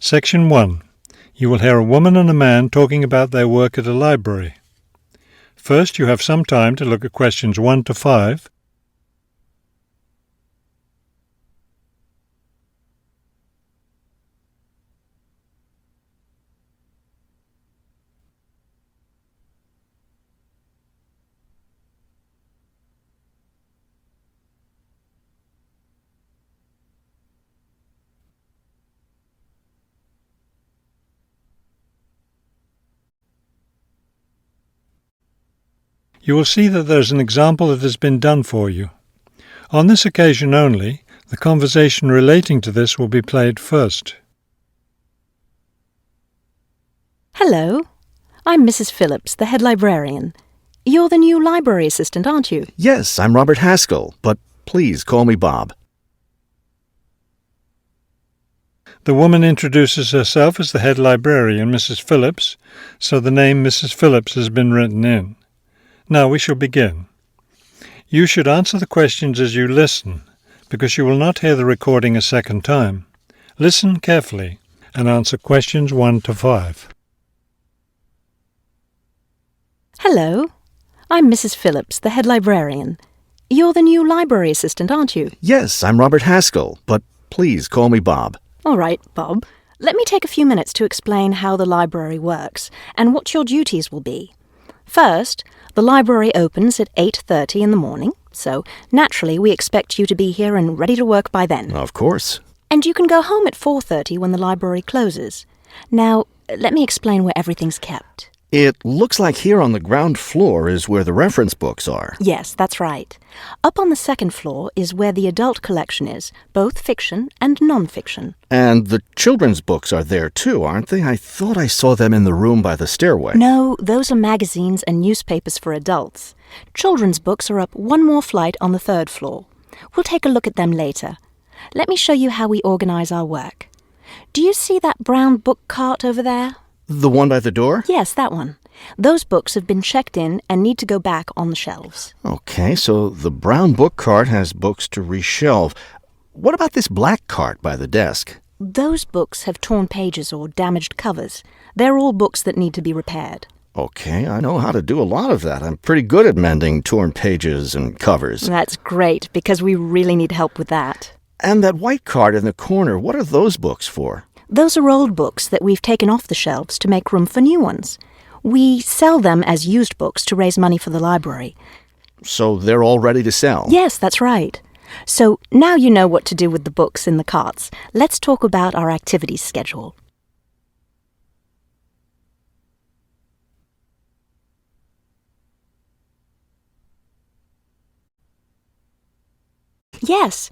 Section 1. You will hear a woman and a man talking about their work at a library. First, you have some time to look at questions 1 to 5. You will see that there is an example that has been done for you. On this occasion only, the conversation relating to this will be played first. Hello, I'm Mrs. Phillips, the head librarian. You're the new library assistant, aren't you? Yes, I'm Robert Haskell, but please call me Bob. The woman introduces herself as the head librarian, Mrs. Phillips, so the name Mrs. Phillips has been written in. Now we shall begin. You should answer the questions as you listen, because you will not hear the recording a second time. Listen carefully and answer questions 1 to 5. Hello, I'm Mrs. Phillips, the head librarian. You're the new library assistant, aren't you? Yes, I'm Robert Haskell, but please call me Bob. All right, Bob. Let me take a few minutes to explain how the library works and what your duties will be. First, the library opens at 8:30 in the morning, so naturally we expect you to be here and ready to work by then. Of course. And you can go home at 4:30 when the library closes. Now, let me explain where everything's kept. It looks like here on the ground floor is where the reference books are. Yes, that's right. Up on the second floor is where the adult collection is, both fiction and non-fiction. And the children's books are there too, aren't they? I thought I saw them in the room by the stairway. No, those are magazines and newspapers for adults. Children's books are up one more flight on the third floor. We'll take a look at them later. Let me show you how we organize our work. Do you see that brown book cart over there? The one by the door? Yes, that one. Those books have been checked in and need to go back on the shelves. Okay, so the brown book cart has books to reshelve. What about this black cart by the desk? Those books have torn pages or damaged covers. They're all books that need to be repaired. Okay, I know how to do a lot of that. I'm pretty good at mending torn pages and covers. That's great, because we really need help with that. And that white cart in the corner, what are those books for? Those are old books that we've taken off the shelves to make room for new ones. We sell them as used books to raise money for the library. So they're all ready to sell? Yes, that's right. So now you know what to do with the books in the carts. Let's talk about our activities schedule. Yes,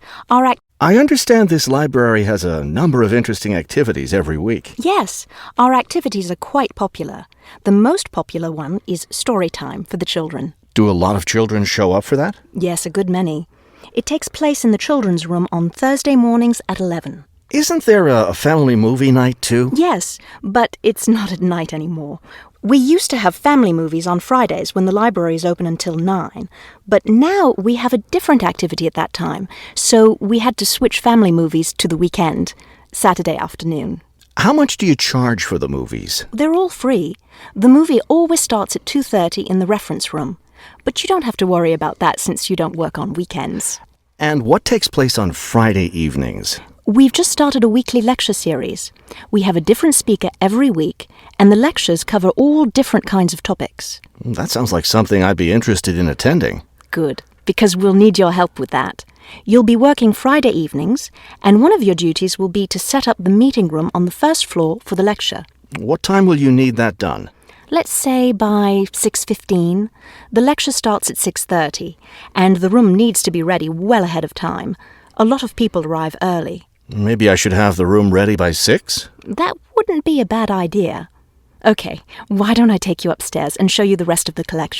I understand this library has a number of interesting activities every week. Yes, our activities are quite popular. The most popular one is story time for the children. Do a lot of children show up for that? Yes, a good many. It takes place in the children's room on Thursday mornings at 11. Isn't there a family movie night too? Yes, but it's not at night anymore. We used to have family movies on Fridays when the library is open until 9, but now we have a different activity at that time, so we had to switch family movies to the weekend, Saturday afternoon. How much do you charge for the movies? They're all free. The movie always starts at 2:30 in the reference room, but you don't have to worry about that since you don't work on weekends. And what takes place on Friday evenings? We've just started a weekly lecture series. We have a different speaker every week, and the lectures cover all different kinds of topics. That sounds like something I'd be interested in attending. Good, because we'll need your help with that. You'll be working Friday evenings, and one of your duties will be to set up the meeting room on the first floor for the lecture. What time will you need that done? Let's say by 6:15. The lecture starts at 6:30, and the room needs to be ready well ahead of time. A lot of people arrive early. Maybe I should have the room ready by 6? That wouldn't be a bad idea. Okay, why don't I take you upstairs and show you the rest of the collection?